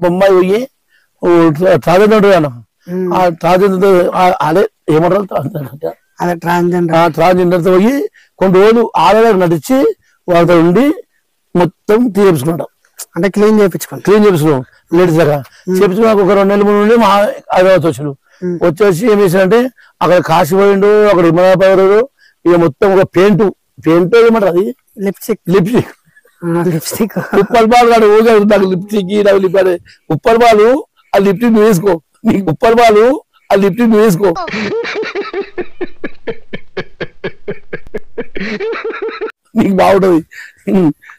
బొంబాయి పోయి ట్రాన్స్జెండర్ అన్న ఆ ట్రాన్స్జెండర్ అదే ఏమంటారు ట్రాన్స్జెండర్ తో పోయి కొన్ని రోజులు ఆడవాళ్ళకి నటించి వాళ్ళతో ఉండి మొత్తం తీర్చుకున్నాడు. అంటే క్లీన్ చేపించుకున్నాం లేడీస్ దగ్గర చేపించుకున్నాక ఒక 2 నెలల ముందు నుండి మా హైదరాబాద్ వచ్చేసి ఏం చేశాడంటే అక్కడ కాశీ పోయిండు, అక్కడ హిమాలయ ఇక మొత్తం ఒక పెయింట్ ఏమంటారు అది లిప్స్టిక్ ఉప్పల్ బాల్ కాదు ఊగా నాకు లిప్స్టిక్ నాకు లిప్పాడు ఉప్పల్ బాలు ఆ లిప్స్టిక్ నువ్వు వేసుకో నీకు ఉప్పల్ బాలు ఆ లిప్స్టిక్ నువ్వు వేసుకో నీకు బాగుంటది.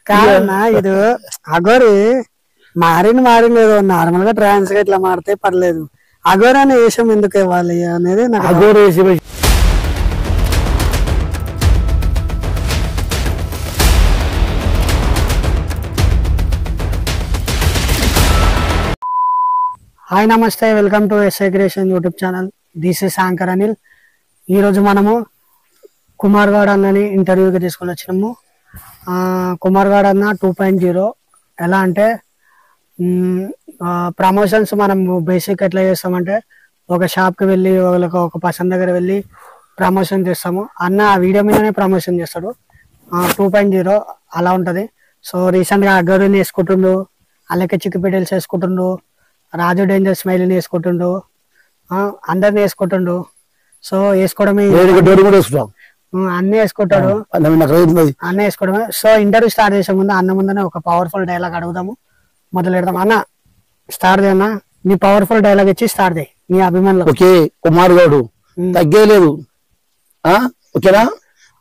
కాదన్నా ఇది అగోరి మారిన ఏదో నార్మల్ గా ట్రాన్స్ గా ఇట్లా మారితే పర్లేదు, అగోరి అనే వేషం ఎందుకు ఇవ్వాలి అనేది నాకు అగోరి వేషం. హాయ్ నమస్తే, welcome to SI creation YouTube channel. This is anchor Anil. ఈరోజు మనము కుమార్ గౌడ్ అన్నని ఇంటర్వ్యూకి తీసుకొని వచ్చినాము. కుమార్ గౌడ్ అన్న 2.0 ఎలా అంటే ప్రమోషన్స్ మనం బేసిక్ ఎట్లా చేస్తామంటే ఒక షాప్కి వెళ్ళి ఒక పర్సన్ దగ్గర వెళ్ళి ప్రమోషన్ చేస్తాము. అన్న ఆ వీడియో మీదనే ప్రమోషన్ చేస్తాడు. 2.0 అలా ఉంటుంది. సో రీసెంట్గా అగోరిని వేసుకుంటుండు, అలాగే చిక్కుపీటల్స్ వేసుకుంటుండు, రాజు డేంజర్ స్మైల్ని వేసుకుంటుండు, అందరిని వేసుకుంటుండు. సో వేసుకోవడమే అన్ని వేసుకుంటాడు, అన్నీ వేసుకోవడమే. సో ఇంటర్వ్యూ స్టార్ట్ చేసే ముందు అన్న ముందనే ఒక పవర్ఫుల్ డైలాగ్ అడుగుదాము, మొదలు పెడదాం. అన్న స్టార్ట్ చేయన్నా, నీ పవర్ఫుల్ డైలాగ్ ఇచ్చి స్టార్ట్ చేయి నీ అభిమానులు. ఓకే, కుమార్ గౌడ్ తగ్గేలేదు ఓకేనా,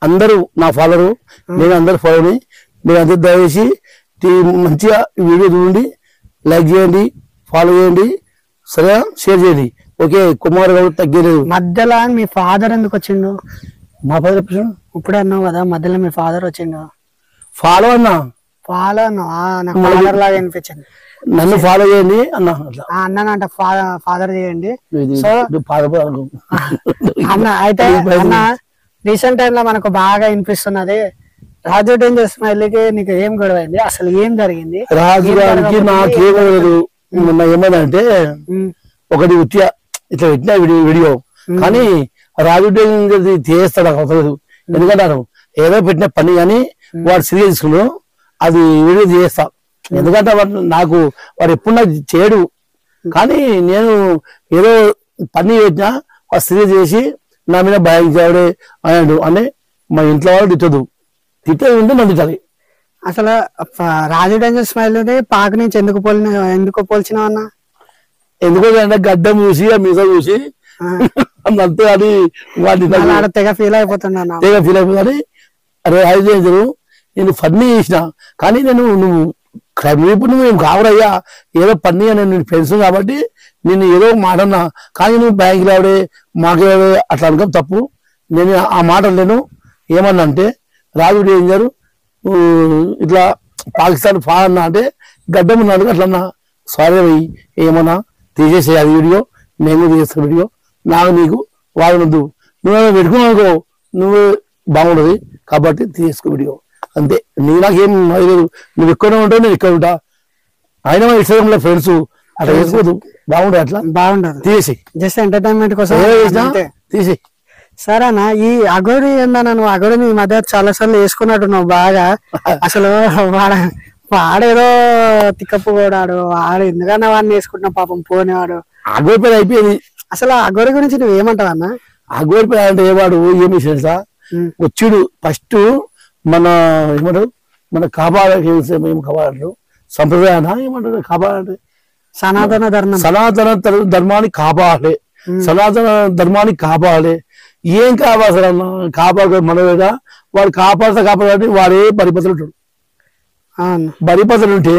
అందరూ నా ఫాలోరు, నేను అందరు ఫాలోని, మీరు అందరు దయచేసి మంచిగా వీడియో చూడండి, లైక్ చేయండి, ఫాలో చేయండి, సరే షేర్ చేయండి. ఓకే, కుమార్ గౌడ్ తగ్గలేదు. మధ్యలో మీ ఫాదర్ ఎందుకు వచ్చిండు? మా ఫాదర్ ఇప్పుడే అన్నావు కదా మధ్యలో మీ ఫాదర్ వచ్చిండు. ఫాలో అన్నా ఫాదర్ లాగా అనిపించింది. నన్ను ఫాలో చేయండి అన్న అన్నానంట ఫాదర్ చేయండి. సో అన్న అయితే అన్న రీసెంట్ టైమ్ లో మనకు బాగా వినిపిస్తున్నది, రాజు డేంజర్ స్మైల్కి నీకు ఏం గొడవైంది, అసలు ఏం జరిగింది? రాజు గారికి నాకేమలేదు, ఏమన్నా ఒకటి ఉత్తిగా ఇట్లా పెట్టిన వీడియో, కానీ రాజు డేంజర్ చేస్తాడు అవసరం. ఎందుకంటే ఏదో పెట్టిన పని కానీ వాడు సీరియస్ తీసుకున్నాడు, అది వీడియో చేస్తా. ఎందుకంటే నాకు వాడు ఎప్పుడు నాకు చేయడు, కానీ నేను ఏదో పని పెట్టినా వాడు సీరియస్ చేసి నా మీద భయం చేయడే అన్నాడు అని మా ఇంట్లో వాళ్ళు తిట్టదు, తిట్టే ఉంటే నన్ను తిట్టాలి. అసలు రాజు డేంజర్ స్మైల్ పాక నుంచి ఎందుకు పోల్చినావు అన్న? ఎందుకంటే గడ్డం చూసి ఆ మీస చూసి అంతే అది వాడిని తెగ ఫీల్ అయిపోతున్నా, తెగ ఫీల్ అయిపోతుంది. అరే రాజు డేంజర్ నేను ఫన్నీ చేసిన, కానీ నువ్వు క్రైమ్ ఇప్పుడు నువ్వు కావరయ్యా, ఏదో పన్నీ నేను ఫ్రెండ్స్ కాబట్టి నేను ఏదో మాట అన్నా, కానీ నువ్వు బ్యాంకులు ఆవిడే మాట్లాడే అట్లా అనుకో తప్పు. నేను ఆ మాట లేను. ఏమన్నా అంటే రాజు డేంజర్ ఇట్లా పాకిస్తాన్ ఫా అన్నా అంటే గడ్డం ఉన్నాడు అట్లన్నా, సారీ అయ్యి ఏమన్నా తీసేసే అది వీడియో, నేను తీసేస్తాను వీడియో, నాకు నీకు వాడనొద్దు, నువ్వు పెట్టుకున్నావు అనుకో నువ్వు బాగుండదు, కాబట్టి తీసుకో వీడియో అంతే. నీ నాకేం లేదు, నువ్వు ఎక్కడనే ఉంటావు నేను ఇక్కడ ఉంటా, అయినా మా ఇన్స్టాగ్రామ్ ఫ్రెండ్స్ అట్లా వేసుకోదు, బాగుండదు, అట్లా బాగుండదు, తీసి జస్ట్ ఎంటర్టైన్మెంట్ కోసం తీసి. సరేనా, ఈ అగోరి ఏందన్నా, నువ్వు అగోరిని ఈ మధ్య చాలా సార్లు వేసుకున్నట్టు నువ్వు బాగా, అసలు వాడేదో తిక్కప్పు కూడాడు, వాడు ఎందుకన్నా వాడిని వేసుకుంటున్నా పాపం పోనేవాడు. అగోరి పేరు అయిపోయింది. అసలు అగోరి గురించి నువ్వు ఏమంటావు అన్న? అగోరి పేరు అంటే ఏవాడు ఏమి తెలుసా, వచ్చుడు ఫస్ట్ మన ఏమంటారు, మన కాపాడే సంప్రదాయాన ఏమంటారు, కాపాడే సనాతన ధర్మాన్ని కాపాడాలి, సనాతన ధర్మాన్ని కాపాడాలి. ఏం కాపాడాలన్నా కాపాడు మనవేగా, వాడు కాపాడాలని వాడే బరిపతులు ఉంటాడు. బరిపతులు ఉంటే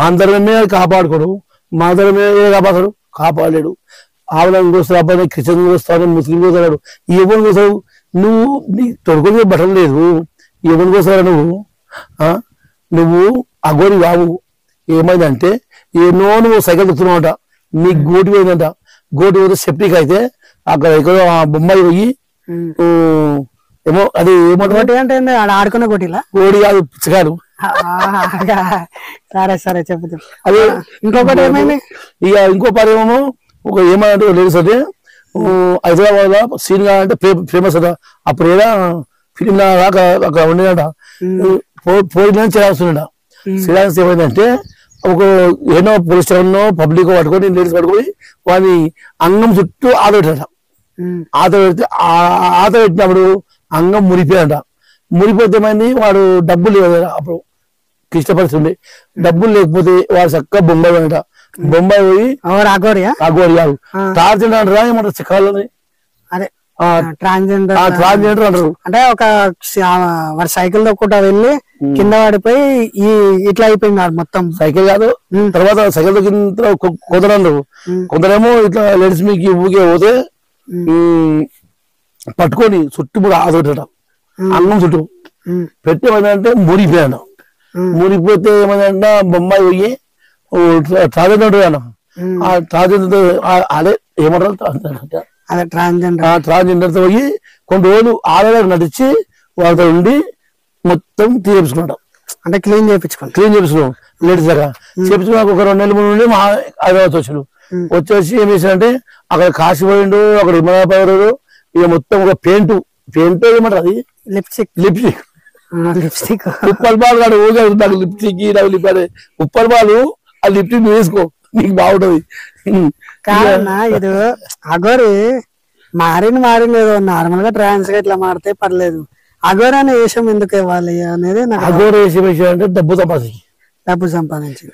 అందరమే కాపాడుకోడు, మా ధర్మే కాపాడు, కాపాడలేడు. ఆవులను కోస్తాడు, అబ్బాయి క్రిస్టియన్ కోస్తాడు, ముస్లిం కోస్తాడు, ఎవరిని కోస్తాడు? నువ్వు నీ తొడుగునే బట్టలు లేదు, ఎవరిని కోస్తాడు నువ్వు అగోరి బాబు. ఏమైందంటే ఎన్నో నువ్వు సైకిల్ తొక్కుతున్నావుట, నీకు గోటి పోయిందంట, గోటి పోతే సెప్టిక్ అయితే అక్కడ ఎక్కడో బొమ్మాయి పోయి ఏమో అది ఏమంటే ఆడుకున్న గోటి కాదు పుచ్చకాయలు సరే సరే చెప్పు చెప్పు. అదే ఇంకొకటి ఏమైంది? ఇక ఇంకో పర్యమో ఒక ఏమంటే లేడీస్ అంటే హైదరాబాద్ లో సీన్ అంటే ఫేమస్ అట. అప్పుడు ఏడా ఫిలిం దాకా అక్కడ ఉండేదట. పోయిన చేయాల్సిందట. చేయాల్సి ఏమైందంటే ఒక ఏదో పోలీస్ స్టేషన్ పబ్లిక్ పట్టుకొని లేడీస్ పట్టుకొని వాని అంగం చుట్టూ ఆట పెట్టాట. ఆట పెడితే ఆట పెట్టినప్పుడు అంగం మురిపోయాట. మురిపోతే ఏమైంది, వాడు డబ్బులు లేదు అప్పుడు క్లిష్టపరిస్థితి ఉండే. డబ్బులు లేకపోతే వాడు చక్కగా బొంబాయి పోయినట. బొంబాయి పోయి అగోరి కాదు టార్జెండర్ అంటారా ఏమంటారు చిక్కాలని, అదే ట్రాన్స్జెండర్ అంటారు. అంటే ఒక వాడు సైకిల్ తొక్కుతా వెళ్ళి కింద పడిపోయి ఇట్లా అయిపోయింది మొత్తం. సైకిల్ కాదు, తర్వాత సైకిల్ కింద కొందరు కొందరేమో ఇట్లా లేడీస్ మీకు ఊగే పోతే పట్టుకొని చుట్టూ కూడా ఆదోట అన్నం చుట్టూ పెట్టి ఏమైందంటే మురిపోయాను. మురిపోతే ఏమైందంటే బొంబాయి పోయి ట్రాన్స్జెండర్ అన్న. ఆ ట్రాన్స్జెండర్ అదే ఏమంటారు ట్రాన్స్జెండర్ తో పోయి కొన్ని రోజులు ఆడవాళ్ళకి నటించి వాళ్ళతో ఉండి మొత్తం తీర్చుకున్నాడు. అంటే క్లీన్ చేపించుకున్నాం లేడీస్ దగ్గర. చేపించుకున్నాక ఒక 2 నెలల ముందు మా హైదరాబాద్ వచ్చాడు. వచ్చేసి ఏం చేశాడంటే అక్కడ కాశీ పోయిండు, అక్కడ హిమాలయ ఇక మొత్తం ఒక పెయింట్ ఏమంటారు అది లిప్స్టిక్ ఉప్పల్ బాల్ కాదు ఊగా నాకు లిప్స్టిక్ నాకు లిప్పాడు ఉప్పల్ బాలు ఆ లిప్స్టిక్ వేసుకో నీకు బాగుంటది. కాదన్నా ఇది అగోరి మారింది ఏదో నార్మల్ గా ట్రాన్స్ గా ఇట్లా మారితే పర్లేదు. అగోరి అనే వేషం ఎందుకు ఇవ్వాలి అనేది అగోరి వేషం అంటే డబ్బు సంపాదించి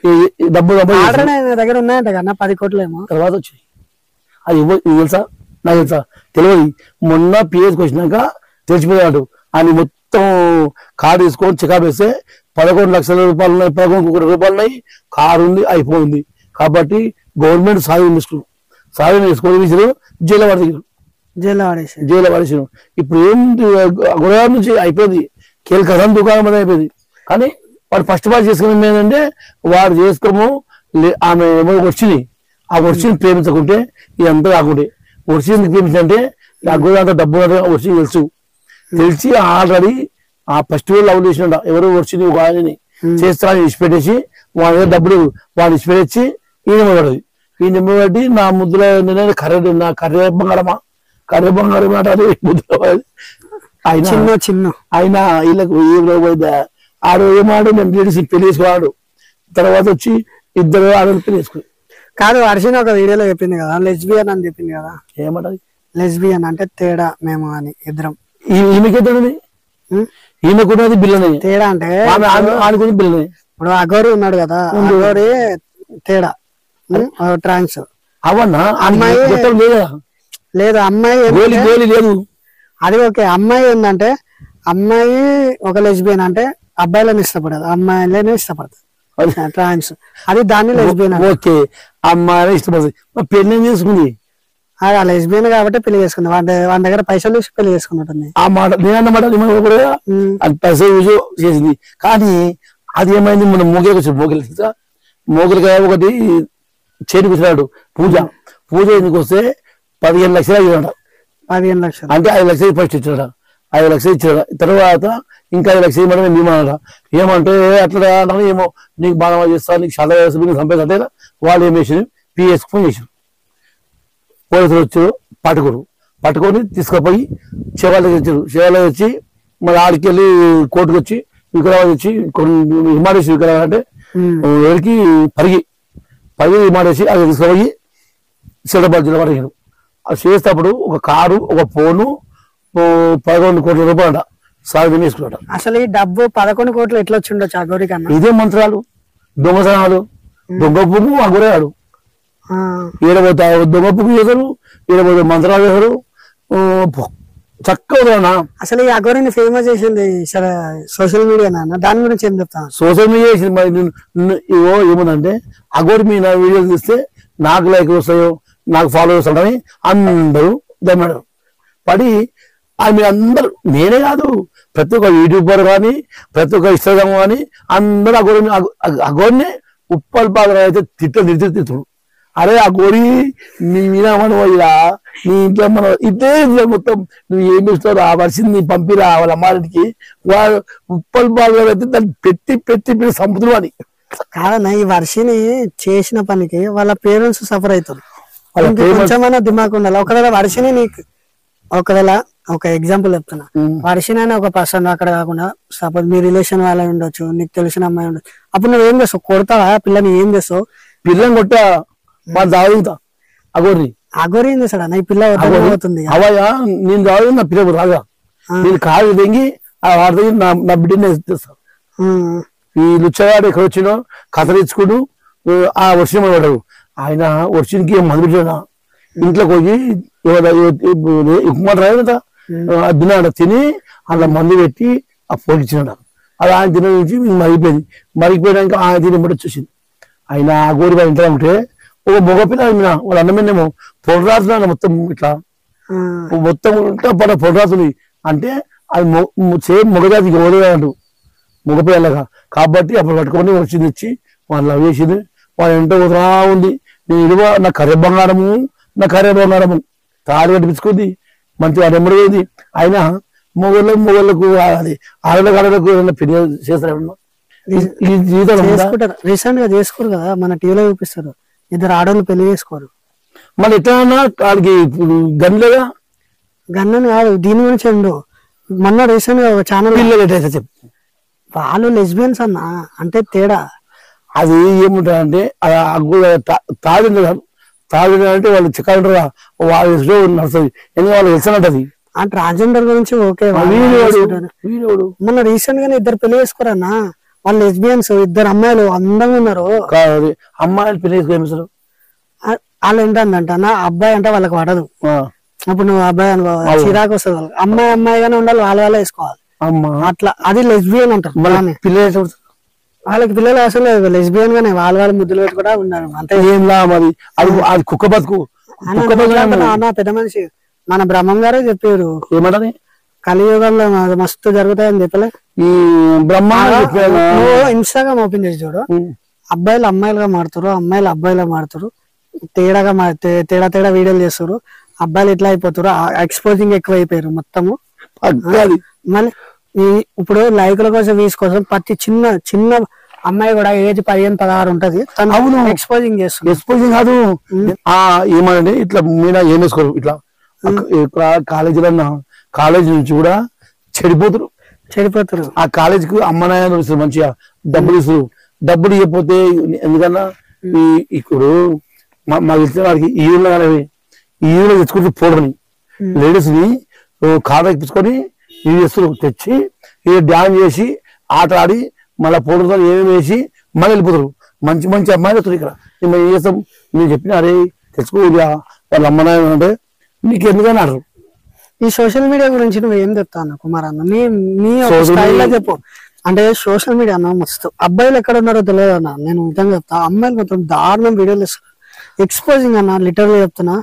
దగ్గర ఉన్నాయంట కన్నా 10 కోట్లు ఏమో తర్వాత వచ్చాయి. అది తెలుసా నాకు తెలుసా తెలియదు. మొన్న పిఎస్కి వచ్చినాక తెలిసిపోయాడు. ఆయన మొత్తం కారు తీసుకొని చెకప్ వేస్తే 11 లక్షల రూపాయలు ఉన్నాయి, 11 కోట్ల రూపాయలు ఉన్నాయి, కారు ఉంది, అయిపోయింది. కాబట్టి గవర్నమెంట్ సాయం తీసుకొని జైల్లో పడేసారు. ఇప్పుడు ఏంటి గురవాడ నుంచి అయిపోయింది, కేల్కసం దుకాణం అనేది అయిపోయింది. కానీ వాడు ఫస్ట్ బాగా చేసుకునేది ఏంటంటే వాడు చేసుకోము ఆమె ఏమో వచ్చింది. ఆ వచ్చింది ప్రేమించకుంటే ఇదంతా కాకుంటే వచ్చింది ప్రేమించంటే నాకు అంత డబ్బు వచ్చి తెలిసి ఆల్రెడీ ఆ ఫస్ట్ లవ్ చేసిన ఎవరు వచ్చింది ఒక ఆయనని చేస్తా ఇచ్చిపెట్టేసి వాడి దగ్గర డబ్బులు వాడు ఇచ్చిపెట్టేసి ఈయన పడదు. ఈ నెంబర్ బట్టి నా ముద్దులో నేను కర్రే బంగారం అంటే ముద్దులో ఆయన వీళ్ళకు ఏమైందా ఆడు ఏమాడు నేను పెళ్లి చేసుకోవాడు. తర్వాత వచ్చి ఇద్దరు ఆడలు పెళ్లి చేసుకుని కాదు. హర్షిని ఒక వీడియోలో చెప్పింది కదా లెస్బియన్ అని చెప్పింది కదా. ఏమంటది లెస్బియన్ అంటే తేడా మేము అని ఇద్దరం. ఈమెకేది ఈమెకున్నది బిల్లని తేడా అంటే ఆడుకుని బిల్లని. ఇప్పుడు అగోరి ఉన్నాడు కదా, అగోరి తేడా ట్రాన్స్ అవన్నా అమ్మాయి లేదు అమ్మాయి లేదు. అది ఓకే. అమ్మాయి ఏంటంటే అమ్మాయి ఒక లెస్బియన్ అంటే అబ్బాయిలను ఇష్టపడదు, అమ్మాయిలనే ఇష్టపడుతుంది ట్రాన్స్. అది దాన్ని లెస్బియన్ ఓకే. అమ్మాయిని ఇష్టపడుతుంది. పెళ్లి చేసుకుంది ఆ లెస్బియన్ కాబట్టి పెళ్లి చేసుకుంది. వాడి దగ్గర పైసలు చూసి పెళ్లి చేసుకున్నట్టుంది. ఆ మాట నేనన్నమాట అది పైసలు యూజ్ చేసింది. కానీ అది ఏమైంది, మన మోగిలికి వచ్చాడు. మోగిలికాయ ఒకటి చేతికిచ్చినాడు. పూజ ఎందుకు వస్తే 15 లక్షలు అయ్యాడ. 15 లక్షలు అంటే 5 లక్షలు ఫస్ట్ ఇచ్చాడ. 5 లక్షలు ఇచ్చాడు. తర్వాత ఇంకా 5 లక్షలు ఇవ్వడం మేమన్నాడ. ఏమంటే అట్లా ఏమో నీకు బాగా చేస్తా, నీకు చాలా చేస్తా, సంపేదంటే వాళ్ళు ఏం చేసి పిఎస్కి ఫోన్ చేశారు. పోలీసులు వచ్చారు, పట్టుకొని తీసుకుపోయి శివాలయం వచ్చారు. శివాలయం వచ్చి మరి ఆడికి వెళ్ళి కోర్టుకు వచ్చి వికరాబాద్ వచ్చి హిమాలయస్ వికరాబాద్ అంటే ఎవరికి పరిగి హిమాలయసి అది తీసుకుపోయి సిద్ధాబాద్ జిల్లా పడిగారు. అది చేసేటప్పుడు ఒక కారు ఒక ఫోను 11 కోట్ల రూపాయలు అంట సాగు వేసుకున్నాడు. అసలు ఈ డబ్బు 11 కోట్లు ఎట్లా వచ్చి ఉండొచ్చు అగోరి కన్నా? ఇదే మంత్రాలు, దొంగతనాలు, దొంగ పువ్వు అగోరేవాడు. ఈడపోతే దొంగ పువ్వు చేశారు, ఈడపోతే మంత్రాలు చేశారు. చక్కగా అసలు ఈ అగోరిని ఫేమస్ చేసింది సోషల్ మీడియా నాన్న, దాని గురించి ఏం చెప్తాను? సోషల్ మీడియా చేసింది. మరి ఏముందంటే అగోరి మీ నా వీడియోలు తీస్తే నాకు లైక్ వస్తాయో నాకు ఫాలోవర్స్ ఉంటాయని అందరూ దమ్మాడు పడి మీరు అందరూ, నేనే కాదు ప్రతి ఒక్క యూట్యూబర్ కానీ ప్రతి ఒక్క ఇన్స్టాగ్రామ్ కానీ అందరూ అగోరిని ఉప్పల్ పాలు అయితే తిట్టుడు. అరే ఆ గోరి నీ మీద మనం ఇలా నీ ఇంట్లో మనం ఇదే మొత్తం నువ్వు ఏమి ఇస్తావు ఆ వర్షం పంపిరా వాళ్ళ అమ్మాయికి వాడు ఉప్పల్ బాగా అయితే దాన్ని పెట్టి పెట్టి పెట్టి సంపుతులు అని కాదన్నా ఈ వర్షిని చేసిన పనికి వాళ్ళ పేరెంట్స్ సఫర్ అవుతారు. కొంచెమైనా దిమాగ్ ఉండాలి. ఒకవేళ వర్షిని నీకు ఒకవేళ ఒక ఎగ్జాంపుల్ చెప్తున్నా, వర్షిని అనే ఒక పర్సన్ అక్కడ కాకుండా సపోజ్ మీ రిలేషన్ వాళ్ళ ఉండొచ్చు, నీకు తెలిసిన అమ్మాయి ఉండొచ్చు, అప్పుడు నువ్వు ఏం చేస్తావు? కొడతావా పిల్లని? ఏం చేస్తావు? పిల్లని కొట్టా వాళ్ళు తాగుతా అగోరి అగోరి ఏం చేస్తాడు అన్న? ఈ పిల్ల అవుతుంది అవయా నేను తాగు నా పిల్ల రాగా నేను కాదు తెంగి ఆ వాడి దగ్గర నా బిడ్డని తెస్తాను. ఈ లుచ్చగాడు ఎక్కడ వచ్చినో కథలిచ్చుకుడు ఆ వర్షం పడ్డాడు. ఆయన వర్షంకి మందు పెట్టినా ఇంట్లోకి పోయి ఉప్మా రాయట తిన్నాడు. తిని అలా మందు పెట్టి ఆ పోలిచ్చినాడు. అది ఆయన తిన నుంచి మరిగిపోయింది. మరిగిపోయాక ఆయన తిని బట్టి వచ్చేసింది. ఆయన ఆ గోరి వాళ్ళ ఇంట్లో ఉంటే ఒక మగపిల్ల వాళ్ళ అన్నమేనేమో పొడరాతున్నాడు మొత్తం ఇట్లా మొత్తం పొడరాతుంది అంటే అది సేమ్ మగజాతికి ఓడేవాడు మగపిల్లగా కాబట్టి అప్పుడు పట్టుకొని వచ్చింది ఇచ్చి వాళ్ళు లవ్ చేసింది. వాళ్ళు ఎంట పోతున్నా ఉంది. నేను ఇరువ నా కర్రె బంగారము తాడు కట్టించుకుంది మంచిగా రెమ్మడిపోయింది. అయినా మొగళ్ళకు అది ఆడలకు ఏదైనా పెళ్లి చేస్తారు ఈ జీవితం రీసెంట్ గా చేసుకోరు కదా, మన టీవీలో చూపిస్తారు. ఇద్దరు ఆడవాళ్ళు పెళ్లి చేసుకోరు. మళ్ళీ ఎట్లా వాడికి గన్లేదా? గన్నని కాదు, దీని గురించి ఉండు. మొన్న రీసెంట్ గా ఒక ఛానల్ చెప్పు. వాళ్ళు లెస్బియన్స్ అన్న అంటే తేడా అది ఏముంటారంటే తాగింది అంటే వాళ్ళు చిక్కాలంటారా వాళ్ళ నడుస్తుంది ఎందుకంటే వాళ్ళు తెలిసినట్టు ఆ ట్రాన్స్జెండర్ గురించి ఓకే. మొన్న రీసెంట్ గానే ఇద్దరు పెళ్లి చేసుకోరన్నా. వాళ్ళు లెస్బియన్స్, ఇద్దరు అమ్మాయిలు అందంగా ఉన్నారు. అమ్మాయిలు పెళ్లి చేసుకో వాళ్ళు ఏంటంటే అన్న అబ్బాయి అంటే వాళ్ళకి పడదు. అప్పుడు నువ్వు అబ్బాయి చిరాకు వస్తుంది వాళ్ళకి. అమ్మాయిగానే ఉండాలి, వాళ్ళే వేసుకోవాలి అట్లా. అది లెస్బియన్ అంటారు. వాళ్ళకి పిల్లలు అసలు లెస్బియన్ గానే వాళ్ళ ముద్దులు పెట్టి కూడా ఉన్నారు. అంతే ఏం లా మరి అది కుక్క బతుకు. పెద్ద మనిషి మన బ్రహ్మం గారే చెప్పారు ఏమంటది కలియుగంలో మస్తు జరుగుతాయని చెప్పలే. ఈ బ్రహ్మ ఇన్స్టాగ్రామ్ ఓపెన్ చేసి చూడు, అబ్బాయిలు అమ్మాయిలుగా మారుతారు, అమ్మాయిలు అబ్బాయిలుగా మారుతారు, తేడా వీడియోలు చేస్తారు. అబ్బాయిలు ఇట్లా అయిపోతారు, ఎక్స్పోజింగ్ ఎక్కువ అయిపోయారు మొత్తము. మళ్ళీ ఇప్పుడు లైకుల కోసం వీస్ కోసం ప్రతి చిన్న అమ్మాయి కూడా ఏజ్ 15-16 ఉంటది, తను ఎక్స్పోజింగ్ చేస్తుంది. ఎక్స్పోజింగ్ కాదు ఏమనండి ఇట్లా మీద ఏం వేసుకోరు ఇట్లా కాలేజీ నుంచి కూడా చెడిపోతారు. ఆ కాలేజీకి అమ్మ నాయన ఇస్తారు, మంచిగా డబ్బులు ఇస్తారు. డబ్బులు ఇవ్వకపోతే ఎందుకన్నా ఇప్పుడు మాకు ఇచ్చిన వాడికి ఈ ఊళ్ళో తెచ్చుకుంటే పోడని లేడీస్ ని కార్ ఎక్కించుకొని ఇవి చేస్తారు, తెచ్చి ఇవి డ్యాన్స్ చేసి ఆట ఆడి మళ్ళీ పౌడర్తో ఏమేమి వేసి మళ్ళీ వెళ్ళిపోతారు. మంచి మంచి అమ్మాయిలు వస్తారు ఇక్కడ. మేము ఏం చేస్తాం? నేను చెప్పిన అరే తెచ్చుకో వాళ్ళ అమ్మ నాయన అంటే నీకు ఎందుకని ఆడరు. ఈ సోషల్ మీడియా గురించి నువ్వు ఏం చెప్తాను కుమార్ అన్న? నీ స్టైల్లో చెప్పు. అంటే సోషల్ మీడియా అన్న మస్తు అబ్బాయిలు ఎక్కడ ఉన్నారో తెలియదు అన్న. నేను నిజంగా చెప్తా, అమ్మాయిలు మొత్తం దారుణం వీడియోలు ఇస్తారు. ఎక్స్పోజింగ్ అన్న, లిటరల్గా చెప్తున్నా.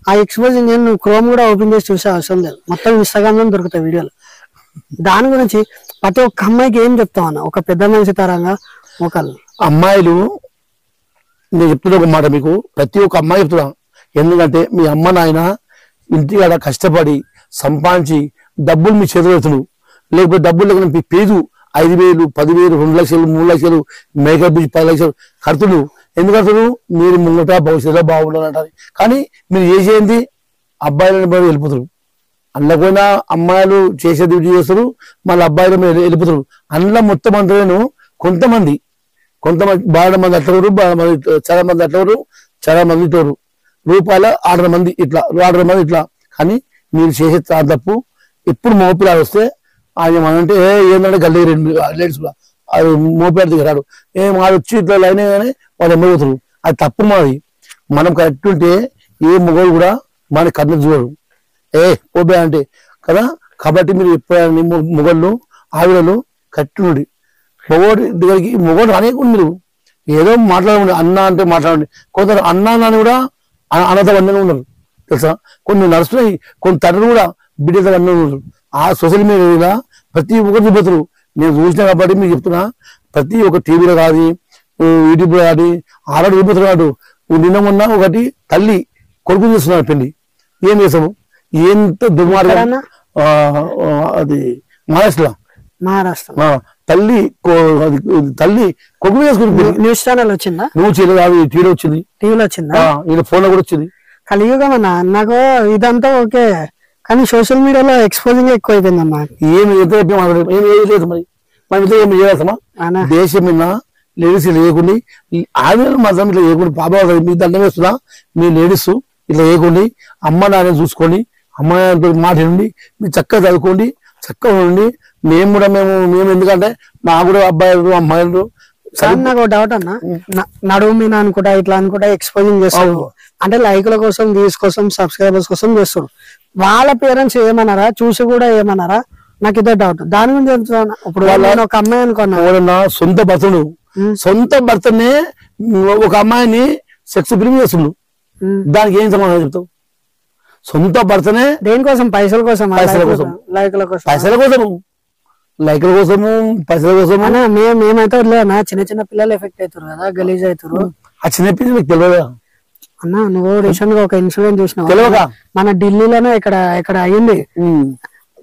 ఆ ఎక్స్పోజింగ్ నువ్వు క్రోమ్ కూడా ఓపెన్ చేసి చూసే అవసరం లేదు, మొత్తం ఇన్స్టాగ్రామ్ లో దొరుకుతాయి వీడియోలు. దాని గురించి ప్రతి ఒక్క అమ్మాయికి ఏం చెప్తావు అన్న, ఒక పెద్ద మనిషి తరంగా? ఒకళ్ళు అమ్మాయిలు నేను చెప్తున్నా ఒక మాట మీకు, ప్రతి ఒక్క అమ్మాయి చెప్తున్నా. ఎందుకంటే మీ అమ్మ నాయన ఇంటికాడ కష్టపడి సంపాదించి డబ్బులు మీ చేతులు పెడుతున్నాడు. లేకపోతే డబ్బులు లేకుండా మీ పేరు 5,000, 10,000, 2 లక్షలు, 3 లక్షలు మేకప్ 10 లక్షలు కడుతుడు. ఎందుకు కడుతుడు? మీరు ముంగట భవిష్యత్తులో బాగుండాలంటారు. కానీ మీరు చేసేది అబ్బాయిలను వెళ్ళిపోతారు. అందులోపోయినా అమ్మాయిలు చేసే డ్యూటీ చేస్తారు, మళ్ళీ అబ్బాయిలు వెళ్ళిపోతారు. అందులో మొత్తం అంతేను కొంతమంది బాగా మంది అట్లవరు, చాలా మంది అట్లవరు, చాలా మంది ఇట్లవరు. రూపాయలు 6 మంది ఇట్లా 6 మంది ఇట్లా. కానీ మీరు చేసే తప్పు. ఎప్పుడు మోపిలాడు వస్తే ఆయన అంటే ఏంటంటే గల్లీ 2 లేడీస్ కూడా అది మోపిలాడు దిగరాడు. వాడు వచ్చి ఇట్లా లైన్ కానీ వాళ్ళు ఎమ్మపోతారు. అది తప్పు మాది. మనం కరెక్ట్ ఉంటే ఏ మొగలు కూడా మన కన్ను చూడరు. పోబే అంటే కదా. కాబట్టి మీరు ఎప్పుడైనా మొగళ్ళు ఆవిడలు కరెక్ట్ ఉండి మొగోడి దగ్గరికి మొగోడు రానియకుండా మీరు ఏదో మాట్లాడండి. అన్న అంటే మాట్లాడండి. కొందరు అన్న అని కూడా అన్నతవన్నీ ఉన్నారు తెలుసా. కొన్ని నడుస్తున్నాయి, కొన్ని తండ్రులు కూడా బిడ్డలు అన్నీ ఉన్నారు. ఆ సోషల్ మీడియా ప్రతి ఒక్కరు చూపుతారు. నేను చూసిన కాబట్టి మీకు చెప్తున్నా, ప్రతి ఒక్క టీవీలో కాదు, యూట్యూబ్లో కాదు, ఆల్రెడీ చూపుతున్నాడు. నిన్న మొన్న ఒకటి తల్లి కొడుకు చేస్తున్నారు పెళ్లి, ఏం చేసాము? ఎంత దుర్మార్గం. అది మహారాష్ట్ర తల్లి తల్లి కొడుకు చేసుకుంటుంది. న్యూస్ ఛానల్ వచ్చిందా? నువ్వు చేయలేదు, అది టీవీలో వచ్చిందా? ఈయన ఫోన్ లో కూడా వచ్చింది. కలియుగం అన్న. నాకు ఇదంతా ఓకే, కానీ సోషల్ మీడియాలో ఎక్స్పోజింగ్ ఎక్కువ అయిపోయింది అన్న. ఏమి లేదు మరి మనం ఇట్లా ఏమి చేయాల్సమా? దేశం మీద లేడీస్ లేకుండా ఆడవాళ్ళు మాత్రం ఇట్లా లేకుండా పాప మీ దండం వేస్తున్నా, మీ లేడీస్ ఇట్లా లేకుండా అమ్మ నాన్న చూసుకోండి, అమ్మ మాట నుండి మీరు చక్కగా చదువుకోండి, చక్కగా ఉండి. మేము ఎందుకంటే నాకు కూడా అబ్బాయిలు అమ్మాయిలు. నాకు డౌట్ అన్న, నడువు మీద అనుకుంటా ఇట్లా అనుకుంటా ఎక్స్పోజింగ్ చేస్తారు అంటే లైక్ల కోసం, వ్యూస్ కోసం, సబ్స్క్రైబర్స్ కోసం చేస్తారు. వాళ్ళ పేరెంట్స్ ఏమన్నారా, చూసి కూడా ఏమన్నారా? నాకు ఇదే డౌట్. దాని గురించి చెప్తున్నా. ఇప్పుడు వాళ్ళని ఒక అమ్మాయి అనుకున్నా, సొంత భర్తనే ఒక అమ్మాయిని సెక్స్ ఫిల్మ్ చేస్తుండ్రు, దానికి ఏం సమాధానం చెప్తావు? సొంత భర్తనే దేనికోసం? పైసల కోసం, పైసల కోసం, లైక్ల కోసము, పైసల కోసం. మేమైతే వదిలేనా, చిన్న చిన్న పిల్లలు ఎఫెక్ట్ అవుతారు కదా, గలీజ్ అవుతారు. ఆ చిన్న పిల్లలు తెలియదా అన్న? నువ్వు రీసెంట్ గా ఒక ఇన్సిడెంట్ చూసినావు మన ఢిల్లీలోనే ఇక్కడ అయ్యింది.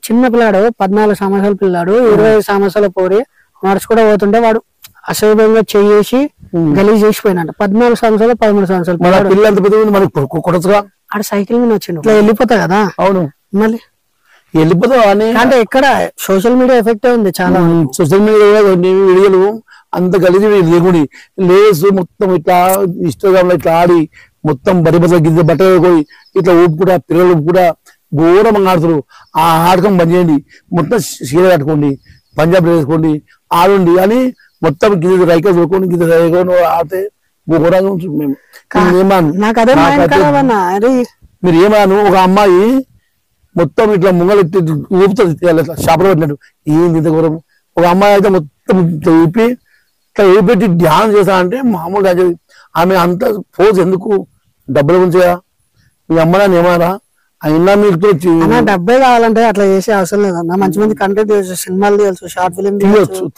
చిన్న పిల్లాడు, 14 సంవత్సరాల పిల్లాడు, 25 సంవత్సరాల పోరి నడుచు కూడా పోతుంటే వాడు అసభ్యంగా చేసి గలీజ్ చేసిపోయినట్ట. 14 సంవత్సరాలు 13 సంవత్సరాలు పిల్లలు ఆడ సైకిల్ మీద వచ్చిండు. ఇట్లా వెళ్ళిపోతా కదా. అవును, మళ్ళీ వెళ్ళిపోతావు అంటే ఇక్కడ సోషల్ మీడియా ఎఫెక్ట్ ఉంది చాలా. సోషల్ మీడియా వీడియోలు అంత గలీజ్ లేకుండా లేసు మొత్తం ఇట్లా ఇన్స్టాగ్రామ్ లో ఇట్లా ఆడి మొత్తం బరిబట్ల గిద్ద బట్టలు పోయి ఇట్లా ఊపుకుంటా పిల్లలు కూడా ఘోరంగా ఆడుతారు. ఆ ఆడకం బంద్ చేయండి, మొత్తం చీర కట్టుకోండి, పంజాబ్ వేసుకోండి, ఆడుండి అని మొత్తం గిద్ద రైకలు చూడుకోండి, గిద్ద రైకలు ఆడితే ఘోరంగా ఉంటుంది. మీరు ఏమన్నాను? ఒక అమ్మాయి మొత్తం ఇట్లా ముంగలు ఊపుతుంది షాపులో పెట్టినట్టు, ఏంది ఇంత ఘోరం. ఒక అమ్మాయి అయితే మొత్తం ఊపి ఇట్లా ఊపెట్టి ధ్యానం చేస్తా అంటే మామూలుగా ఆమె అంత పోజ్ ఎందుకు? డబ్బుల గురించి కదా. మీ అమ్మని ఏమన్నా అయినా మీరు డబ్బే కావాలంటే అట్లా చేసే అవసరం లేదన్న. మంచి మంచి కంటెంట్ తీయచ్చు, సినిమాలు తీయచ్చు, షార్ట్ ఫిల్మ్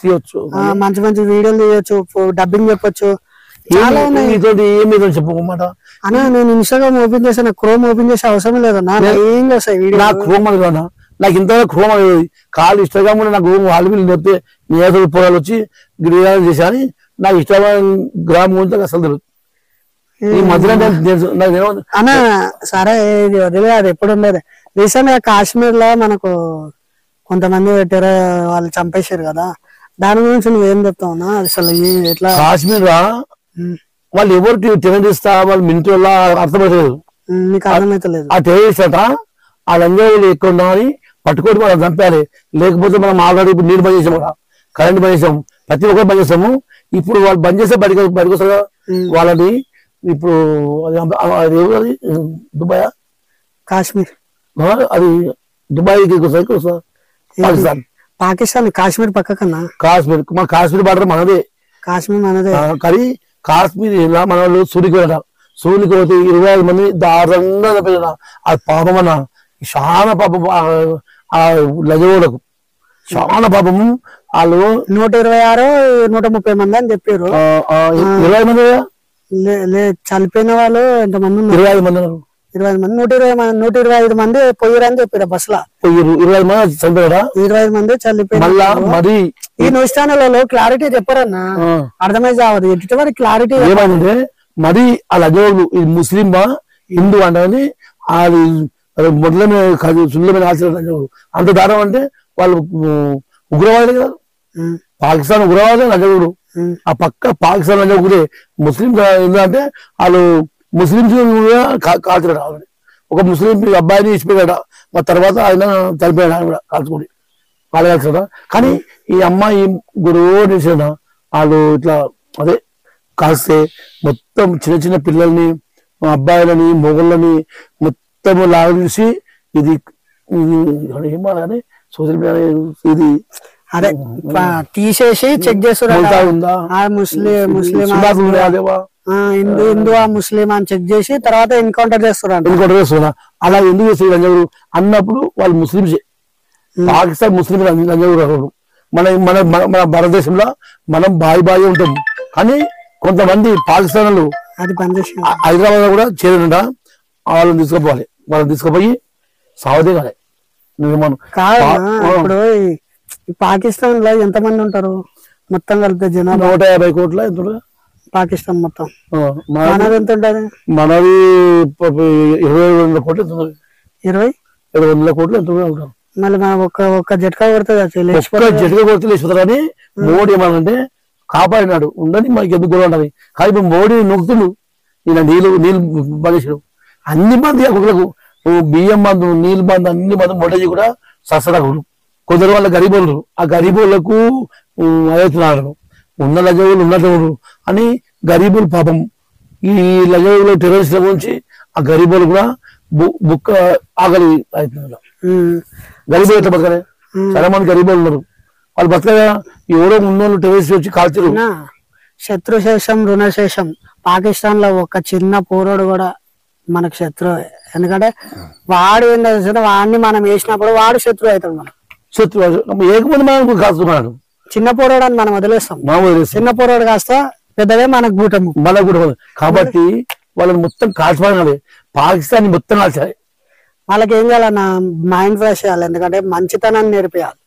తీయొచ్చు, మంచి మంచి వీడియోలు తీయొచ్చు, డబ్బింగ్ చెప్పొచ్చు, చాలా ఉన్నాయి. ఏమి చెప్పమాట అన్నా, నేను ఇన్స్టాగ్రామ్ ఓపెన్ చేసాను, క్రోమ్ ఓపెన్ చేసే అవసరం లేదన్నా. ఏం చేస్తాయి వీడియో? నాకు క్రోమ్ అది కాదా, నాకు ఇంతవరకు క్రోమ్ అనేది కాదు. ఇన్స్టాగ్రామ్ నాకు వాళ్ళు చెప్తే నేతలు పొలాలు వచ్చి గిరిజన చేశాను. నాకు ఇన్స్టాగ్రామ్ గ్రామం గురించి అసలు తెలియదు. ఈ మధ్యలో అన్నా సరే ఇది వదిలే, అది ఎప్పుడు ఉండేది. రీసెంట్ గా కాశ్మీర్ లో మనకు కొంతమంది వాళ్ళు చంపేశారు కదా, దాని గురించి నువ్వేం చెప్తావు అన్నా? అసలు ఎట్లా కాశ్మీర్ వాళ్ళు ఎవరికి టెరరిస్టా వాళ్ళు మిలిటరీ వల్ల అర్థమవుతలేదు, నీకు అర్థమైతలేదు. ఆ టెరరిస్ట్ అట ఆ లంజావులు ఎక్కువ ఉన్నామని పట్టుకోటి మనం చంపాలి. లేకపోతే మనం ఆల్రెడీ ఇప్పుడు నీళ్ళు బంద్ చేసాము, కరెంట్ బంద్ చేసాము, ప్రతి ఒక్కరు బంద్ చేస్తాము. ఇప్పుడు వాళ్ళు బంద్ చేస్తే బయటకు వస్తారు వాళ్ళని. ఇప్పుడు అది దుబాయ్ కాశ్మీర్, అది దుబాయ్ పాకిస్తాన్. పాకిస్తాన్ కాశ్మీర్ పక్కకన్నా. కాశ్మీర్ మన కాశ్మీర్ బార్డర్ మనదే, కాశ్మీర్ మనదే. కానీ కాశ్మీర్ ఇలా మన వాళ్ళు సూర్యుకి పోతే 25 మంది దారుణంగా చంపేసిన. అది పాపం అన్న, చాలా పాపం ఆ లజవులకు, చాలా పాపము. వాళ్ళు 126 130 మంది అని చెప్పారు. 20 మంది చనిపోయిన వాళ్ళు ఎంతమంది? 25 మంది. 20 మంది, 125 మంది పోయారని చెప్పారు. బస్ లో 20 మంది చనిపోయారా? 25 మంది చనిపోయారు. మరి ఈ న్యూస్ ఛానల్లో క్లారిటీ చెప్పారన్నా, అర్థమై చావదు. ఎటువంటి క్లారిటీ ఏమైందంటే మరి ఆ లజవులు ఇది ముస్లింబా హిందూ అంటే అది సుల్లమైన ఆశ్చర్యం. అంత దారుణం అంటే వాళ్ళు ఉగ్రవాదులు కదా, పాకిస్తాన్ ఉగ్రవాదం లజవుడు. ఆ పక్క పాకిస్తాన్ లజవుడే ముస్లిం ఏంటంటే వాళ్ళు ముస్లింస్ కూడా కాల్చడం. ఆల్రెడీ ఒక ముస్లిం అబ్బాయిని ఇచ్చిపోయాడ, మా తర్వాత ఆయన చనిపోయాడు, ఆయన కూడా కాల్చుకోండి వాళ్ళు కాల్చడా. కానీ ఈ అమ్మాయి గురువు చేసిన వాళ్ళు ఇట్లా అదే కాస్తే మొత్తం చిన్న చిన్న పిల్లల్ని, అబ్బాయిలని, మొగళ్ళని మొత్తం లాగా చూసి ఇది ఏమని సోషల్ మీడియా ఇది అదే తీసేసి చెక్ చేస్తున్నారు. ముస్లిం హిందూ ముస్లిం అని చెక్ చేసి తర్వాత ఎన్కౌంటర్ చేస్తున్నారు. అలా ఎందుకు చేస్తారు అన్నప్పుడు వాళ్ళు ముస్లింసే. పాకిస్తాన్ ముస్లిం మన మన మన భారతదేశంలో మనం బాయి ఉంటాం, కానీ కొంతమంది పాకిస్తాన్లు అది పనిచేసి హైదరాబాద్ లో కూడా చేరినంట, వాళ్ళని తీసుకుపోవాలి, వాళ్ళని తీసుకుపోయి సావదే కాలే. ఇప్పుడు పాకిస్తాన్ లో ఎంత మంది ఉంటారు మొత్తం కలిపితే జనాభా? 150 కోట్ల ఎంత పాకిస్తాన్ మొత్తం. మనది ఎంత ఉంటది? మనది 20 కోట్లు ఎంత? 20 కోట్లు ఎంత ఉంటారు. మళ్ళీ మనం ఒక్క జట్కా కొడుతుంది, జట్కా కొడితే లేచిపోతారని మోడీ ఏమనంటే కాపాడినాడు, ఉండని మనకి ఎందుకు గొడవ ఉంటది. కానీ ఇప్పుడు మోడీ నొక్కుతుండు, ఈయన నీళ్ళు బంధించడు. అన్ని మంది ఒకళ్ళకు బియ్యం బంధు, నీళ్ళు బంధు, అన్ని మంది మోడీ కూడా సస్తరాకులు. కొందరు వాళ్ళ గరీబులు, ఆ గరీబులకు అవుతున్నారు, ఉన్న లజవులు ఉన్నట్టు అని గరీబులు పాపం. ఈ లజవులు టెర్రరిస్టుల గురించి ఆ గరీబులు కూడా బుక్క ఆకలి అవుతున్నారు. గరీబులు ఎట్లా బతకలే? చాలా మంది గరీబులు ఉన్నారు, వాళ్ళు బతకగా ఎవరో ఉన్నోళ్ళు టెర్రరిస్ట్ వచ్చి కాల్చారు. శత్రుశేషం రుణశేషం. పాకిస్తాన్ లో ఒక చిన్న పోరోడు కూడా మనకు శత్రువు. ఎందుకంటే వాడు ఏం తెలుసు, వాడిని మనం వేసినప్పుడు వాడు శత్రువు అవుతాడు. మనం శత్రువు ఏకమంది మనం కాస్తున్నాడు. చిన్న పోరాడు అని మనం వదిలేస్తాం, చిన్న పోరాడు కాస్త పెద్దవే మనకు కూటము, మన కూటమి. కాబట్టి వాళ్ళని మొత్తం కాల్చిపోయినాలి, పాకిస్తాన్ మొత్తం కాల్చాలి. వాళ్ళకి ఏం చేయాలన్న మైండ్ ఫ్రెష్ చేయాలి. ఎందుకంటే మంచితనాన్ని నేర్పియాలి,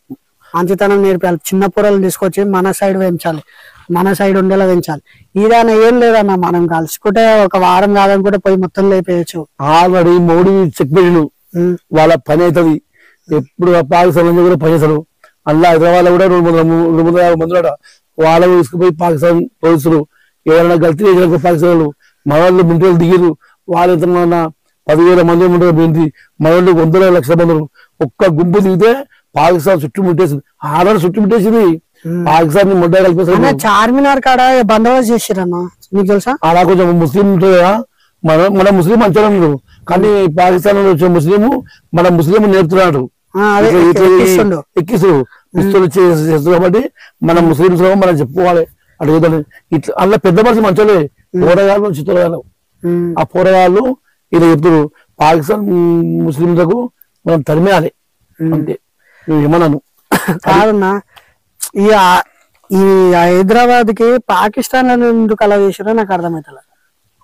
చిన్న పొరలు తీసుకొచ్చి మన సైడ్ పెంచాలి, మన సైడ్ ఉండేలా పెంచాలి. ఇదైనా ఏం లేదన్న, మనం కలుసుకుంటే ఒక వారం కాదనుకుంటే పోయి మొత్తం లేపేయచ్చు. ఆల్రెడీ మోడీ చెక్ పెట్టిండు, వాళ్ళ పని అవుతుంది. ఎప్పుడు పాకిస్తాన్ నుంచి కూడా పనిచేస్తారు. అలా హైదరాబాద్ లో కూడా 250 మంది వాళ్ళని తీసుకుపోయి పాకిస్తాన్ పోలీసులు ఎవరైనా గల్తీ చేసిన పాకిస్తాన్ మన వాళ్ళు మిలిటరీలు దిగిరు. వాళ్ళు ఎంత 10,000 మంది ఉంటారు, మన వాళ్ళు 100 లక్షల మంది. ఒక్క గుంపు దిగితే పాకిస్తాన్ చుట్టుముట్టేసింది, ఆర్డర్ చుట్టుముట్టేసింది. పాకిస్తాన్ ముడ్డ కలిపేసి చార్మినార్ కాడ బందోబస్తు చేసిరన్న, నీకు తెలుసా? అలా కొంచెం ముస్లిం ఉంటుంది కదా, మన ముస్లిం మంచిగా ఉన్నారు. కానీ పాకిస్తాన్ లో వచ్చే ముస్లిం మన ముస్లిం నేర్పుతున్నాడు, ఎక్కిస్తూ పిస్తులు చేస్తారు. కాబట్టి మన ముస్లింస్ మనం చెప్పుకోవాలి. అడుగుతాను ఇట్లా అలా పెద్ద మనిషి మంచోలే, పోరగాళ్ళు చిత్రగాళ్ళు. ఆ పోరగాళ్ళు ఇలా చెప్తారు, పాకిస్తాన్ ముస్లింలకు మనం తరిమేయాలి అంతే. ఏమన్నాను కాదన్నా, ఈ హైదరాబాద్ కి పాకిస్తాన్ ఎందుకు అలా చేసారో నాకు అర్థమవుతలే.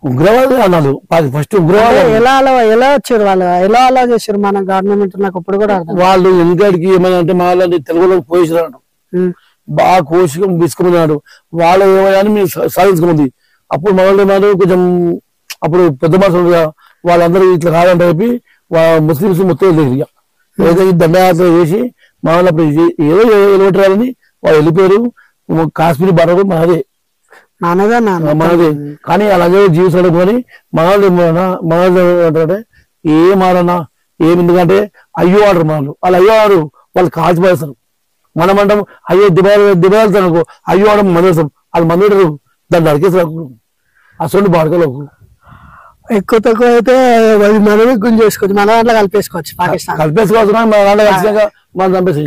ఉగ్రవాదులు అన్నారు ఫస్ట్. ఉగ్రవాదం ఎలా వచ్చారు వాళ్ళు, ఎలా అలా చేశారు మన గవర్నమెంట్? నాకు ఇప్పుడు కూడా వాళ్ళు ఎందుకడికి ఏమైనా అంటే మా తెలుగులో పోయినాడు, బాగా కోశం తీసుకున్నాడు. వాళ్ళు ఏమైనా మేము సాధించుకుంది. అప్పుడు మన వాళ్ళు కొంచెం అప్పుడు పెద్ద మనుషులు వాళ్ళందరూ ఇట్లా కాదంటే చెప్పి ముస్లింస్ మొత్తం తెలియ ఏదో దండయాత్ర చేసి మా వాళ్ళు అప్పుడు ఏదో ఎలివేటరాలని వాళ్ళు వెళ్ళిపోయారు. కాశ్మీర్ బార్డర్ మనదే మనదే. కానీ అలాగే జీవిస్తాడు. కానీ మనవాళ్ళు అంటే ఏం ఆడన్నా ఏమి, ఎందుకంటే అయ్యో ఆడరు మనలు, వాళ్ళు అయ్యో ఆడరు, వాళ్ళు కాల్చిపోయేస్తారు. మనం అంటాం అయ్యో దిబాలుతారు అనుకో, అయ్యో ఆడడం మందేస్తాం, వాళ్ళు మంది దాన్ని అడిగేస్తారు. అసలు బాడకలు ఎక్కువ తక్కువ అయితే మనమే గుంజు చేసుకోవచ్చు, మన దాంట్లో కలిపేసుకోవచ్చు. పాకిస్తాన్ కలిపేసుకోవచ్చు, మన దాంట్లో కలిసినాక మనం చంపేసి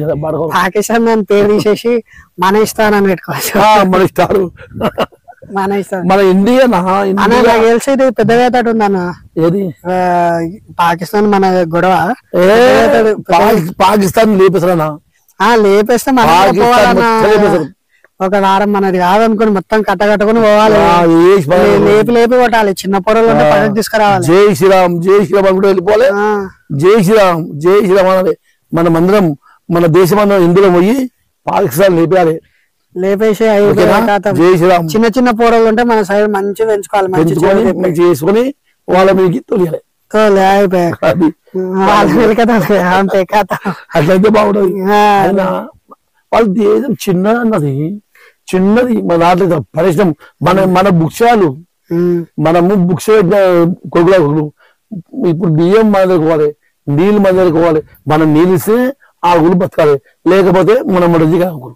పాకిస్తాన్ దాన్ని పేరు తీసేసి మన ఇస్తానని పెట్టుకోవచ్చు. మన ఇస్తారు, మన ఇండియా తెలిసి పెద్దగా తోటి ఉందన్న. ఏది పాకిస్తాన్ మన గొడవ పాకిస్తాన్ లేపేస్తారా? లేపేస్తే మన ఒక వారం మనది కాదనుకుని మొత్తం కట్టకట్టుకుని పోవాలి, లేపి కొట్టాలి. చిన్న పొరలు ఉంటే పక్కకు తీసుకురావాలి. జై శ్రీరామ్ జై శ్రీరామ్ అనుకుంటే వెళ్ళిపోవాలి. జై శ్రీరామ్ జై శ్రీరామ్ అనాలి. మన మందిరం మన దేశం అందరం ఇందులో పోయి పాకిస్తాన్ లేపేయాలి. లేపేసి జై శ్రీరామ్. చిన్న చిన్న పొరలు ఉంటే మన సైడ్ మంచిగా పెంచుకోవాలి, మంచి చేసుకుని వాళ్ళ మీదకి తొలియాలి. అట్లయితే బాగుంటది. వాళ్ళ దేశం చిన్నది మన దాంట్లో పరిశ్రమ. మన బుక్షాలు మనము బుక్ష కొడుకులు. ఇప్పుడు బియ్యం మన దగ్గర, నీళ్ళు మన దగ్గర. మనం నీళ్ళు ఇస్తే ఆ గుళ్ళు బతకాలి, లేకపోతే మనం మడిది కాకూడదు.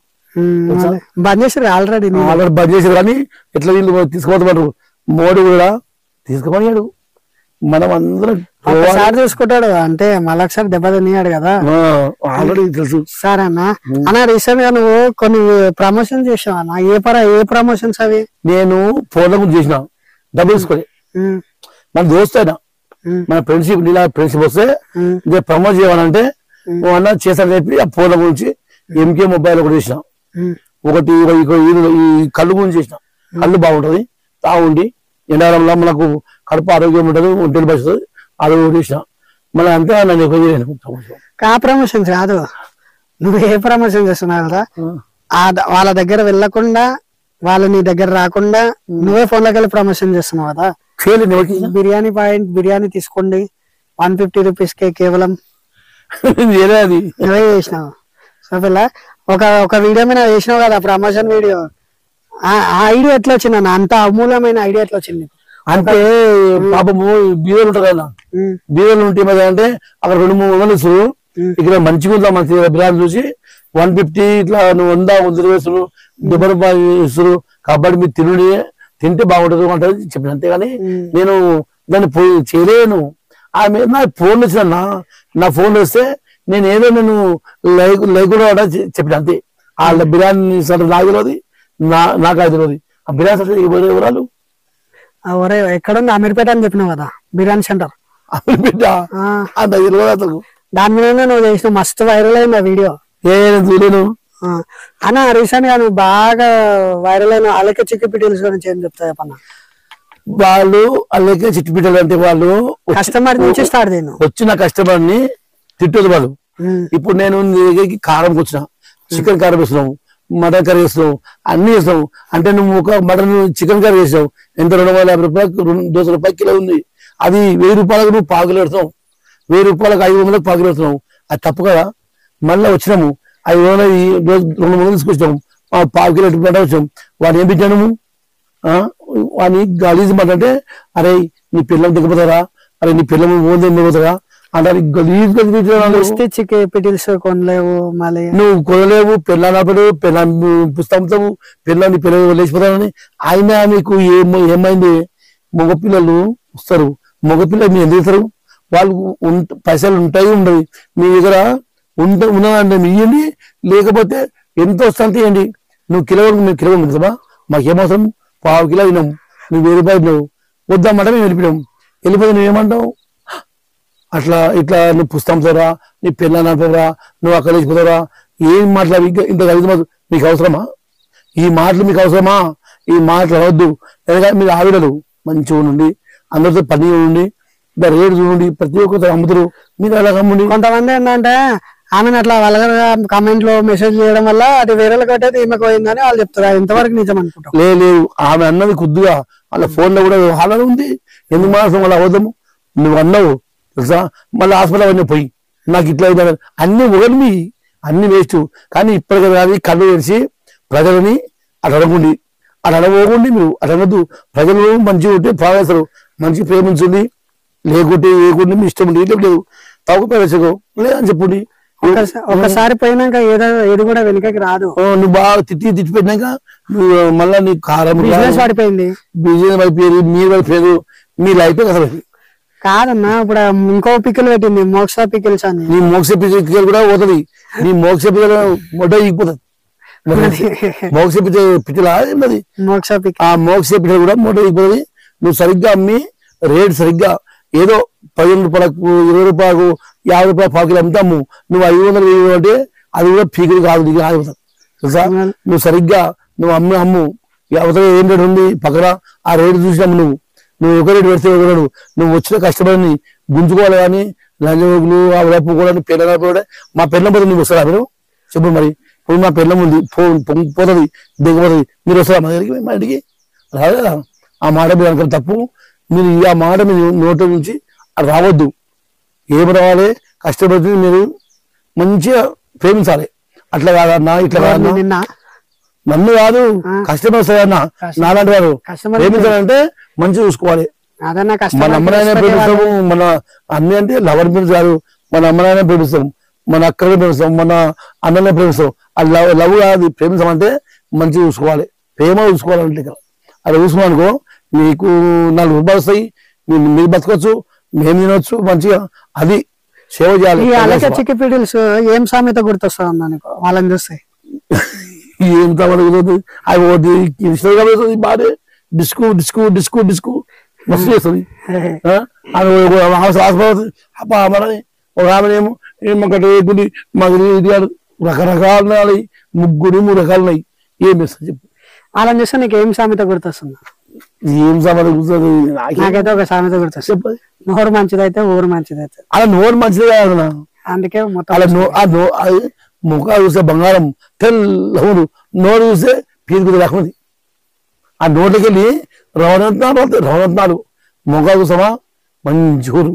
బంద్ చేసారు ఆల్రెడీ బంద్ చేసారు. కానీ ఎట్లా వీళ్ళు తీసుకోవద్దు, మోడీ కూడా తీసుకోమన్నాడు. మనం అందరం సార్ చూసుకుంటాడు అంటే మళ్ళొకసారి దెబ్బ తిన్నాడు కదా ఆల్రెడీ తెలుసు. సరే అన్న రీసెంట్ గా నువ్వు కొన్ని ప్రమోషన్స్ చేసావు అన్న. ఏ ప్రమోషన్స్ అవి? నేను ఫోన్ల గురించి చేసిన, డబ్బులు తీసుకొని. మన దోస్త్ అయినా మన ఫ్రెండ్షిప్ వస్తే నేను ప్రమోట్ చేయాలంటే నువ్వు అన్న చేస్తాను చెప్పి ఆ ఫోన్ల గురించి ఎంకే మొబైల్ ఒకటి చేసిన, ఒకటి ఈ కళ్ళు గురించి చేసిన. కళ్ళు బాగుంటది, తాగుండి ఎండాకాలంలో మనకు కడుపు ఆరోగ్యం ఉంటుంది, ఒంటరి పరిస్థితి అది చేసిన మళ్ళీ అంతే నన్ను ఎక్కువ చేయలేను. కా ప్రమోషన్స్ కాదు, నువ్వు ఏ ప్రమోషన్ చేస్తున్నావు కదా, వాళ్ళ దగ్గర వెళ్ళకుండా వాళ్ళు నీ దగ్గర రాకుండా నువ్వే ఫోన్ లోకి వెళ్ళి ప్రమోషన్ చేస్తున్నావు కదా. బిర్యానీ పాయింట్ బిర్యానీ తీసుకోండి 150 రూపీస్ కే కేవలం అది నువ్వే చేసినావు. సో పిల్ల ఒక వీడియో మీద చేసినావు కదా ప్రమోషన్ వీడియో, ఆ ఐడియా ఎట్లా వచ్చింది అన్న, అంత అమూల్యమైన ఐడియా ఎట్లా వచ్చింది? అంటే పాపము బీదలు ఉంటారు కదా, బీదలు ఉంటే మరి అంటే అక్కడ 200-300 ఇస్తారు, ఇక్కడ మంచిగా ఉందా మంచి బిర్యానీ చూసి 150 ఇట్లా 100-120 వేస్తారు, 70 రూపాయలు ఇస్తారు కాబట్టి మీరు తింటే బాగుంటుంది అంటే చెప్పిన. అంతేగాని నేను దాన్ని చేయలేను. ఆమె నా ఫోన్ వచ్చిన నా ఫోన్ వస్తే నేను ఏదో నేను లైక్ కూడా చెప్పిన అంతే. వాళ్ళ బిర్యానీ సెంటర్ నాకు తెలియదు, నాకు అది తెలియదు. ఆ బిర్యానీ సెంటర్ వివరాలు ఎక్కడుంది? అమీర్పేట అని చెప్పినావు కదా బిర్యానీ సెంటర్. అమీర్పేట అంత తెలియదు అసలు. దాని మీద నువ్వు చేసిన మస్తు వైరల్ అయింది ఆ వీడియో. చూడలేను అన్న. రీసెంట్ గా నువ్వు బాగా వైరల్ అయిన అల్లకే చిక్కిపిటీల్స్ గురించి ఏం చెప్తా చెప్పన్న? వాళ్ళు అల్లకే చిట్టిపిట్టలు అంటే వాళ్ళు కస్టమర్ నుంచి స్టార్ట్ చేయను, వచ్చిన కస్టమర్ ని తిట్టదు వాళ్ళు. ఇప్పుడు నేను కారం వచ్చిన చికెన్ కారం వేస్తున్నావు, మటన్ కర్రీ వేస్తున్నావు, అన్ని వేస్తావు అంటే నువ్వు ఒక మటన్ చికెన్ కర్రీ వేసావు ఎంత 250 రూపాయలు 200 రూపాయలు కిలో ఉంది. అది 1000 రూపాయలకు నువ్వు పాకులు పెడతావు, 1000 రూపాయలకు 500 పాకులు పెడుతున్నావు. అది తప్పు కదా. మళ్ళీ వచ్చినాము 500 200 తీసుకొచ్చాము, పావు కిలో వచ్చాము. వాడు ఏం పెట్టాము వాడిని గలీజ్ మాట అంటే అరే నీ పిల్లలు దిగపోతారా, అరే నీ పిల్లలు ఓన్ దిగపోతారా అంటే గలీజ్ కొనలేవు, మళ్ళీ నువ్వు కొనలేవు, పిల్లలు పుస్తకంతావు, పిల్లల్ని పిల్లలు వదిలేసిపోతారని. అయినా నీకు ఏమైంది? మగపిల్లలు వస్తారు, మగపిల్లలు మీరు ఎందుకు ఇస్తారు? వాళ్ళు పైసలు ఉంటాయి ఉండవు మీ దగ్గర ఉన్నదంటే ఇవ్వండి, లేకపోతే ఎంత వస్తుంటే ఇవ్వండి. నువ్వు మేము కిలో ఉంటుందా, మాకేమవసరం? పావు కిలో అయినాము, నువ్వు 1000 రూపాయలు నువ్వు వద్దామంటే మేము వెళ్ళిపోయాము. వెళ్ళిపోతే నువ్వేమంటావు? అట్లా ఇట్లా నువ్వు పుస్తకం చదవరా, నీ పిల్లలు నడపరా, నువ్వు అక్కడ లేచిపోతారా, ఏం మాట్లాడి ఇంత కలిసి మీకు అవసరమా? ఈ మాటలు మీకు అవసరమా? ఈ మాటలు అవద్దు. ఎందుకంటే మీరు ఆవిడలు మంచిగా ఉండండి, అందరితో పని ఉండి, రేటు చూడండి, ప్రతి ఒక్కరు అమ్ముతారు, మీరు అలా అమ్ముండి. కొంతమంది ఏంటంటే ఆమెను అట్లా వాళ్ళ కామెంట్ లో మెసేజ్ చేయడం వల్ల అది వేరే కట్టేది ఈమెకు పోయిందని వాళ్ళు చెప్తారు. ఇంతవరకు నిజం అనుకుంటాం. లేదు ఆమె అన్నది కొద్దిగా వాళ్ళ ఫోన్ లో కూడా హాలలో ఉంది. ఎందుకు మాత్రం వాళ్ళ అవద్దము? నువ్వు అన్నావు తెలుసా, మళ్ళీ హాస్పిటల్ అవన్నీ పోయి నాకు ఇట్లా అన్ని ఒకటి అన్ని వేస్ట్. కానీ ఇప్పటికీ కానీ కళ్ళు తెరిచి ప్రజలని అటు అడగండి, అటు అడగకుండా మీరు అటు అనొద్దు. ప్రజలు మంచిగా ఉంటే ప్రావేశారు, మంచి ప్రేమించండి, లేకుంటే ఏకుంటే మీ ఇష్టం ఉండి లేదు తగు ప్రవేశకో లేదని చెప్పండి. ఒకసారి పోయినాక ఏది కూడా వెనుకకి రాదు. నువ్వు బాగా తిట్టి పెట్టినాక నువ్వు మళ్ళా నీ కారం బిజినెస్ పడిపోయింది, బిజినెస్ అయిపోయేది, మీరు అయిపోయారు, మీ లైఫ్ అసలు కాదన్నా. ఇప్పుడు ఇంకో పిక్కలు పెట్టింది మోక్ష పికిల్స్ అని. నీ మోక్ష పికిల్ కూడా పోతుంది, నీ మోక్ష పికిల్ మొట్ట ఇగిపోతుంది. మోక్ష పికిల్ మోక్ష పికిల్, ఆ మోక్ష పికిల్ కూడా మొట్ట ఇగిపోతుంది. నువ్వు సరిగ్గా అమ్మి రేట్ సరిగ్గా ఏదో 15 రూపాయలకు 20 రూపాయలకు 50 రూపాయల పావుకిలో అమ్ముతాము. నువ్వు 500 అంటే అది కూడా పీకిలు కాదు, నీకు ఆగిపోతుంది తెలుసా. నువ్వు సరిగ్గా నువ్వు అమ్ము అవతల ఏం రేటు ఉంది పక్కన ఆ రేటు చూసినాము. నువ్వు ఒక రేటు పెడితే ఒకడు నువ్వు వచ్చిన కష్టపడిని గుంజుకోవాలి. కానీ లంజోగులు ఆ వైపు కూడా పెళ్ళ కూడా మా పెళ్ళం పోతే నువ్వు వస్తారా మీరు చెప్పు? మరి ఇప్పుడు మా పెళ్ళం ఉంది పోతుంది దిగపోతుంది, మీరు వస్తారా మా దగ్గరికి? మా ఇంటికి రాదు కదా. ఆ మాట మీరు అనుకున్న తప్పు. మీరు ఆ మాట మీ నోటి నుంచి అది రావద్దు. ఏం రావాలి? కష్టపడి మీరు మంచిగా ప్రేమించాలి. అట్లా కాదన్నా ఇట్లా కాదన్నా, నన్ను కాదు కస్టమర్ వస్తాయన్నా నాలాంటి వారు ప్రేమించాలంటే మంచిగా చూసుకోవాలి. మన అమ్మనైనా ప్రేమిస్తాము, మన అన్ని అంటే లవర్ ప్రేమించి కాదు, మన అమ్మనైనా ప్రేమిస్తాం, మన అక్కనే ప్రేమిస్తాం, మన అన్ననే ప్రేమిస్తాం. ఆ లవ్ కాదు, ప్రేమించామంటే మంచిగా చూసుకోవాలి, ప్రేమ చూసుకోవాలంటే. అది చూసుకున్నాం అనుకో మీకు 4 రూపాయలు వస్తాయి, మీరు బతకొచ్చు, మేము తినొచ్చు మంచిగా. అది సేవ చేయాలి. చిక్కిపీడిల్స్ ఏం సామెత గుర్తొస్తా వాళ్ళని చూస్తే? ఏం తగ్గదు అది ఇన్స్టాగ్రామ్ బాగా డిస్కు డిస్కు డిస్కు డిస్కు మస్తు చేస్తుంది. మనని ఒక ఆమెనేమో ఏమొకటి ఏకుంది మాకు రకరకాలు 3 రకాలు ఉన్నాయి. ఏం చేస్తా చెప్పు? వాళ్ళని చూస్తే నీకు ఏం సామెత గుర్తొస్తుంది? ఏం సమస్య కూర్చోదు నాకైతే ఒక సామెత గుర్తొస్తుంది, చెప్పదు. నోరు మంచిదైతే ఊరు మంచిదైతే. అలా నోరు మంచిది కాదు, అందుకే మొత్తం అలా ముఖాలు చూస్తే బంగారం తెల్లవుడు, నోరు చూస్తే పీరుకుది రాకుంది. ఆ నోట్లకి వెళ్ళి రవణత్నాలు ముఖాలు చూసామా మంచి ఊరు.